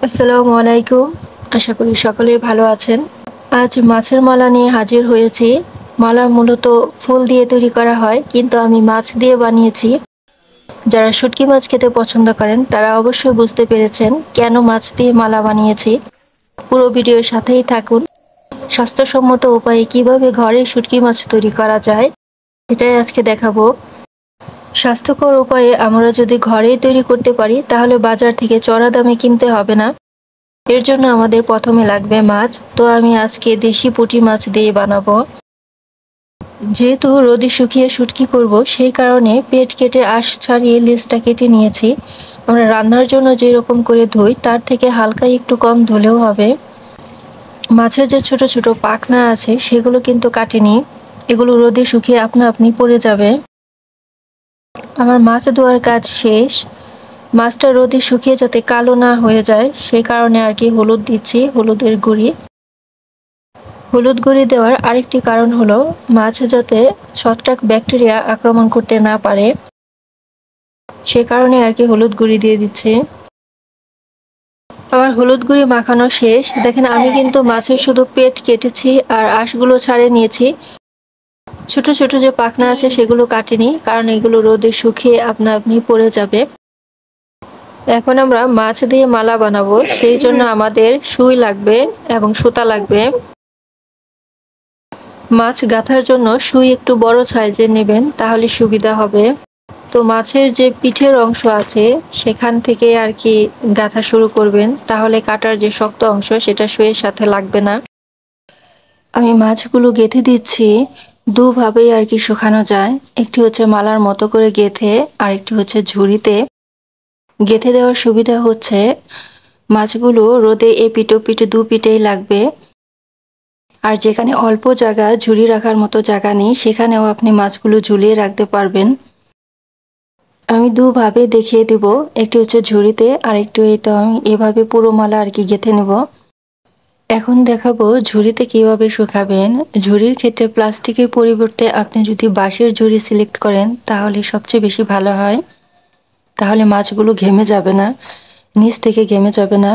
আসসালামু আলাইকুম। আশা করি সকলেই ভালো আছেন। আজ মাছের মালা নিয়ে হাজির হয়েছি। মালা মূলত ফুল দিয়ে তৈরি করা হয়, কিন্তু আমি মাছ দিয়ে বানিয়েছি। যারা শুঁটকি মাছ খেতে পছন্দ করেন তারা অবশ্যই বুঝতে পেরেছেন কেন মাছ দিয়ে মালা বানিয়েছি। পুরো ভিডিওর সাথেই থাকুন। স্বাস্থ্যসম্মত উপায়ে কিভাবে ঘরে শুঁটকি মাছ তৈরি করা যায় সেটাই আজকে দেখাবো। স্বাস্থ্যকর উপায়ে আমরা যদি ঘরেই তৈরি করতে পারি তাহলে বাজার থেকে চড়া দামে কিনতে হবে না। এর জন্য আমাদের প্রথমে লাগবে মাছ। তো আমি আজকে দেশি পুঁটি মাছ দিয়ে বানাবো। যেহেতু রোদে শুকিয়ে শুটকি করব, সেই কারণে পেট কেটে আঁশ ছাড়িয়ে লেজটা কেটে নিয়েছি। আমরা রান্নার জন্য যেরকম করে ধুই তার থেকে হালকা একটু কম ধুলেও হবে। মাছের যে ছোট ছোট পাখনা আছে সেগুলো কিন্তু কাটিনি, এগুলো রোদে শুকিয়ে আপনা আপনি পড়ে যাবে। আমার মাছ ধোয়ার কাজ শেষ। মাছটা রোদে শুকিয়ে যাতে কালো না হয়ে যায় সেই কারণে আর কি হলুদ দিচ্ছি, হলুদের গুঁড়ি। হলুদ গুঁড়ি দেওয়ার আরেকটি কারণ হলো মাছ যাতে ছত্রাক ব্যাকটেরিয়া আক্রমণ করতে না পারে, সে কারণে আর কি হলুদ গুঁড়ি দিয়ে দিচ্ছি। আমার হলুদ গুঁড়ি মাখানো শেষ। দেখেন আমি কিন্তু মাছের শুধু পেট কেটেছি আর আঁশগুলো ছাড়িয়ে নিয়েছি। ছোট ছোট যে পাখনা আছে সেগুলো কাটিনি, কারণ এগুলো রোদে শুকিয়ে আপনা আপনি পড়ে যাবে। এখন আমরা মাছ দিয়ে মালা বানাবো, সেই জন্য আমাদের সুই লাগবে এবং সুতা লাগবে। মাছ গাঁথার জন্য সুই একটু বড় সাইজের নেবেন, তাহলে সুবিধা হবে। তো মাছের যে পিঠের অংশ আছে সেখান থেকে আর কি গাঁথা শুরু করবেন, তাহলে কাটার যে শক্ত অংশ সেটা সুইয়ের সাথে লাগবে না। আমি মাছগুলো গেঁথে দিচ্ছি। দুভাবেই আর কি শুকানো যায়, একটি হচ্ছে মালার মতো করে গেঁথে, আর একটি হচ্ছে ঝুড়িতে। গেঁথে দেওয়ার সুবিধা হচ্ছে মাছগুলো রোদে এপিঠ ওপিঠ দু পিঠেই লাগবে। আর যেখানে অল্প জায়গা, ঝুড়ি রাখার মতো জায়গা নেই, সেখানেও আপনি মাছগুলো ঝুলিয়ে রাখতে পারবেন। আমি দুভাবে দেখিয়ে দিব, একটি হচ্ছে ঝুড়িতে আর একটু এই তো আমি এভাবে পুরো মালা আর কি গেঁথে নেব। এখন দেখাবো ঝুড়িতে কিভাবে শুকাবেন। ঝুড়ির ক্ষেত্রে প্লাস্টিকের পরিবর্তে আপনি যদি বাঁশের ঝুড়ি সিলেক্ট করেন তাহলে সবচেয়ে বেশি ভালো হয়। তাহলে মাছগুলো ঘেমে যাবে না, নিচ থেকে ঘেমে যাবে না।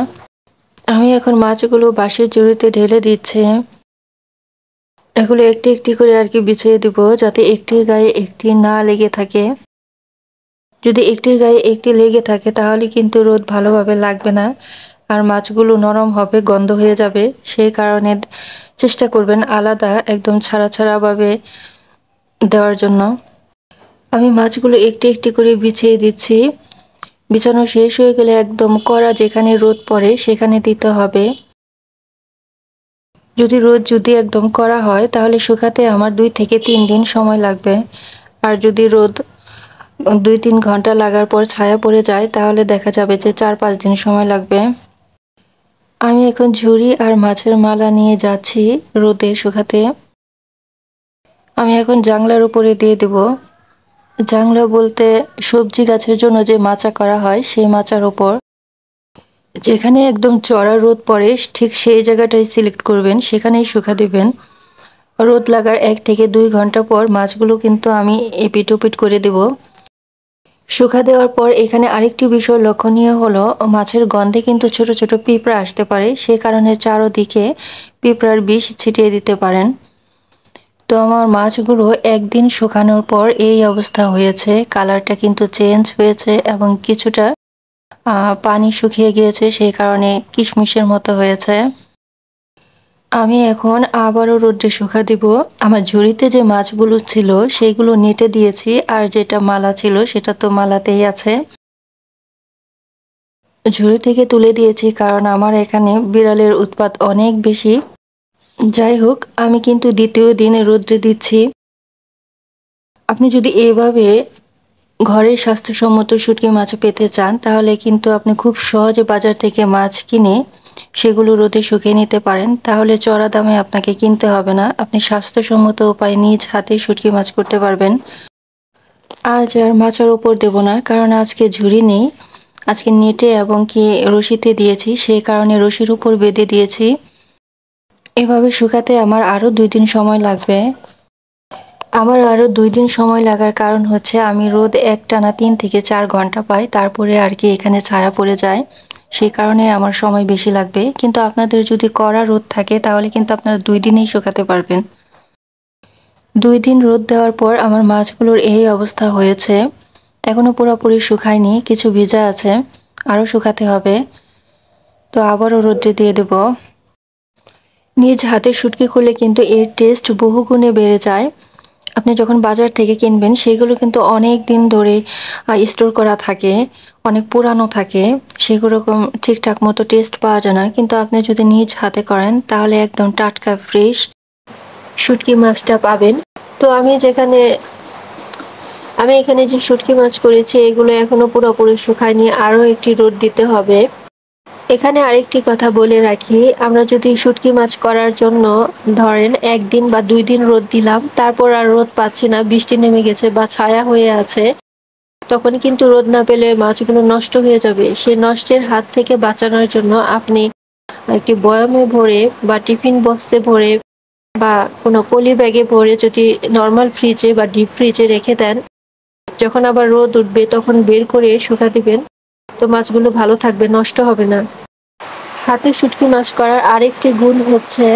আমি এখন মাছগুলো বাঁশের ঝুড়িতে ঢেলে দিচ্ছি। এগুলো একটি একটি করে আর কি বিছিয়ে দিব, যাতে একটির গায়ে একটি না লেগে থাকে। যদি একটির গায়ে একটি লেগে থাকে তাহলে কিন্তু রোদ ভালোভাবে লাগবে না, আর মাছগুলো নরম হবে, গন্ধ হয়ে যাবে। সেই কারণে চেষ্টা করবেন আলাদা একদম ছাড়া ছাড়া ভাবে দেওয়ার জন্য। আমি মাছগুলো একটি একটি করে বিছিয়ে দিচ্ছি। বিছানো শেষ হয়ে গেলে একদম কড়া যেখানে রোদ পড়ে সেখানে দিতে হবে। যদি একদম কড়া হয় তাহলে শুকাতে আমার 2 থেকে 3 দিন সময় লাগবে। আর যদি রোদ 2-3 ঘন্টা লাগার পর ছায়া পড়ে যায় তাহলে দেখা যাবে যে 4-5 দিন সময় লাগবে। আমি এখন ঝুড়ি আর মাছের মালা নিয়ে যাচ্ছি রোদে শুকাতে। আমি এখন জানলার উপরে দিয়ে দেব। জানলা বলতে সবজি গাছের জন্য যে মাচা করা হয় সেই মাচার উপর। যেখানে একদম চড়া রোদ পড়ে ঠিক সেই জায়গাটাই সিলেক্ট করবেন, সেখানেই শুকা দেবেন। রোদ লাগার 1 থেকে 2 ঘন্টা পর মাছগুলো কিন্তু আমি এপিট ওপিট করে দেব। শুকা দেওয়ার পর এখানে আরেকটি বিষয় লক্ষণীয় হলো মাছের গন্ধে কিন্তু ছোট ছোট পিঁপড়া আসতে পারে, সে কারণে চারদিকে পিঁপড়ার বিষ ছিটিয়ে দিতে পারেন। তো আমার মাছগুলো একদিন শুকানোর পর এই অবস্থা হয়েছে। কালারটা কিন্তু চেঞ্জ হয়েছে এবং কিছুটা পানি শুকিয়ে গিয়েছে, সেই কারণে কিশমিশের মতো হয়েছে। আমি এখন আবারও রোদ্রে শুকা দিব। আমার ঝুড়িতে যে মাছগুলো ছিল সেগুলো নেটে দিয়েছি, আর যেটা মালা ছিল সেটা তো মালাতেই আছে। ঝুড়ি থেকে তুলে দিয়েছি কারণ আমার এখানে বিড়ালের উৎপাত অনেক বেশি। যাই হোক, আমি কিন্তু দ্বিতীয় দিনে রোদ্রে দিচ্ছি। আপনি যদি এইভাবে ঘরে স্বাস্থ্যসম্মত শুটকি মাছ পেতে চান তাহলে কিন্তু আপনি খুব সহজে বাজার থেকে মাছ কিনে সেগুলো রোদে শুকিয়ে নিতে পারেন। তাহলে চড়া দামে আপনাকে কিনতে হবে না, আপনি স্বাস্থ্যসম্মত উপায়ে নিজ হাতে শুটকি মাছ করতে পারবেন। আজ আর মাচার উপর দেব না, কারণ আজকে ঝুড়ি নেই। আজকে নেটে এবং কি রশিতে দিয়েছি, সেই কারণে রশির উপর বেঁধে দিয়েছি। এভাবে শুকাতে আমার আরও 2 দিন সময় লাগবে। আমার আরও 2 দিন সময় লাগার কারণ হচ্ছে আমি রোদ একটানা 3 থেকে 4 ঘন্টা পাই, তারপরে আর কি এখানে ছায়া পড়ে যায়। সেই কারণে আমার সময় বেশি লাগবে, কিন্তু আপনাদের যদি কড়া রোদ থাকে তাহলে কিন্তু আপনারা 2 দিনেই শুকাতে পারবেন। 2 দিন রোদ দেওয়ার পর আমার মাছগুলোর এই অবস্থা হয়েছে। এখনো পুরোপুরি শুকায়নি, কিছু ভেজা আছে, আরও শুকাতে হবে। তো আবারও রোদ্রে দিয়ে দেব। নিজ হাতে শুটকি করলে কিন্তু এর টেস্ট বহুগুণে বেড়ে যায়। আপনি যখন বাজার থেকে কিনবেন সেগুলো কিন্তু অনেক দিন ধরে স্টোর করা থাকে, অনেক পুরানো থাকে, সেগুলো ঠিকঠাক মতো টেস্ট পাওয়া যায় না। কিন্তু আপনি যদি নিজ হাতে করেন তাহলে একদম টাটকা ফ্রেশ শুটকি মাছটা পাবেন। তো আমি এখানে যে শুটকি মাছ করেছি এগুলো এখনো পুরোপুরি শুকায়নি, আরও একটি রোদ দিতে হবে। এখানে আরেকটি কথা বলে রাখি, আমরা যদি শুটকি মাছ করার জন্য ধরেন 1 দিন বা 2 দিন রোদ দিলাম, তারপর আর রোদ পাচ্ছি না, বৃষ্টি নেমে গেছে বা ছায়া হয়ে আছে, তখন কিন্তু রোদ না পেলে মাছগুলো নষ্ট হয়ে যাবে। সে নষ্টের হাত থেকে বাঁচানোর জন্য আপনি একটি বয়ামে ভরে বা টিফিন বক্সে ভরে বা কোনো পলি ব্যাগে ভরে যদি নর্মাল ফ্রিজে বা ডিপ ফ্রিজে রেখে দেন, যখন আবার রোদ উঠবে তখন বের করে শুকা দিবেন, তো মাছগুলো ভালো থাকবে, নষ্ট হবে না। হাতে শুটকি মাছ করার আরেকটি গুণ হচ্ছে,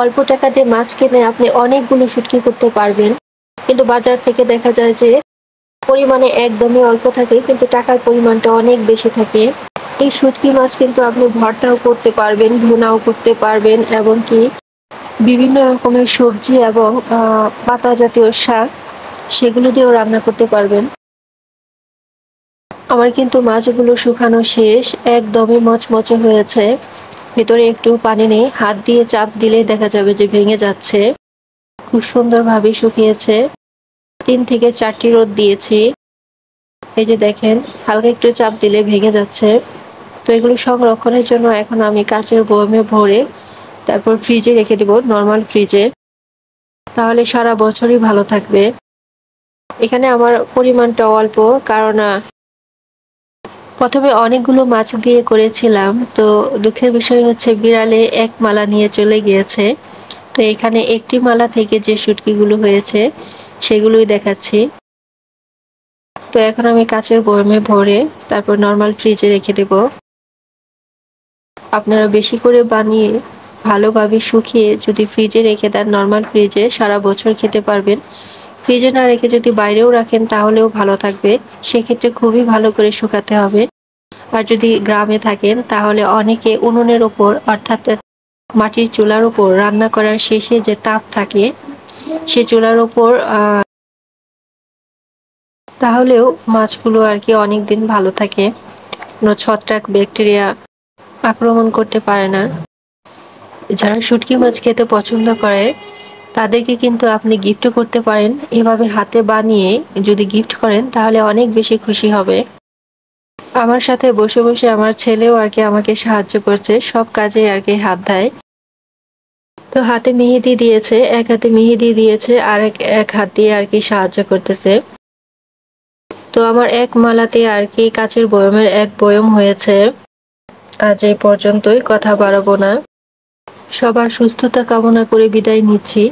অল্প টাকা দিয়ে মাছ কিনে আপনি অনেকগুলো শুটকি করতে পারবেন, কিন্তু বাজার থেকে দেখা যায় যে পরিমাণে একদমই অল্প থাকে কিন্তু টাকার পরিমাণটা অনেক বেশি থাকে। এই শুটকি মাছ কিন্তু আপনি ভর্তাও করতে পারবেন, ভুনাও করতে পারবেন, এবং কি বিভিন্ন রকমের সবজি এবং পাতা জাতীয় শাক সেগুলো দিয়েও রান্না করতে পারবেন। আমার কিন্তু মাছগুলো শুকানো শেষ, একদমই মচমচে হয়েছে, ভেতরে একটু পানি নেই, হাত দিয়ে চাপ দিলেই দেখা যাবে যে ভেঙে যাচ্ছে। খুব সুন্দরভাবে শুকিয়েছে। 3 থেকে 4টি রোদ দিয়েছি। এই যে দেখেন, হালকা একটু চাপ দিলে ভেঙে যাচ্ছে। তো এগুলো সংরক্ষণের জন্য এখন আমি কাচের বয়ামে ভরে তারপর ফ্রিজে রেখে দেব, নর্মাল ফ্রিজে, তাহলে সারা বছরই ভালো থাকবে। এখানে আমার পরিমাণটা অল্প, কারণ প্রথমে অনেকগুলো মাছ দিয়ে করেছিলাম, তো দুঃখের বিষয় হচ্ছে বিড়ালে এক মালা নিয়ে চলে গিয়েছে। তো এখানে একটি মালা থেকে যে শুটকিগুলো হয়েছে সেগুলোই দেখাচ্ছি। তো এখন আমি কাচের বয়ামে ভরে তারপর নর্মাল ফ্রিজে রেখে দেব। আপনারা বেশি করে বানিয়ে ভালোভাবে শুকিয়ে যদি ফ্রিজে রেখে দেন, নর্মাল ফ্রিজে, সারা বছর খেতে পারবেন। ফ্রিজে না রেখে যদি বাইরেও রাখেন তাহলেও ভালো থাকবে, সেক্ষেত্রে খুবই ভালো করে শুকাতে হবে। আর যদি গ্রামে থাকেন তাহলে অনেকে উনুনের ওপর, অর্থাৎ মাটির চুলার ওপর রান্না করার শেষে যে তাপ থাকে সে চুলার ওপর তাহলেও মাছগুলো আর কি অনেকদিন ভালো থাকে, কোনো ছত্রাক ব্যাকটেরিয়া আক্রমণ করতে পারে না। যারা শুটকি মাছ খেতে পছন্দ করে তাদেরকে কিন্তু আপনি গিফটও করতে পারেন। এভাবে হাতে বানিয়ে যদি গিফট করেন তাহলে অনেক বেশি খুশি হবে। আমার সাথে বসে বসে আমার ছেলেও আর কি আমাকে সাহায্য করছে, সব কাজে আর কি হাত দেয়। তো হাতে মেহেদি দিয়েছে, এক হাতে মেহেদি দিয়েছে আর এক হাত দিয়ে আর কি সাহায্য করতেছে। তো আমার এক মালাতে আর কি কাচের বয়মের এক বয়ম হয়েছে। আজ এই পর্যন্তই, কথা বাড়াবো না। সবার সুস্থতা কামনা করে বিদায় নিচ্ছি।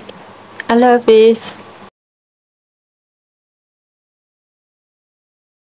আল্লাহ হাফেজ।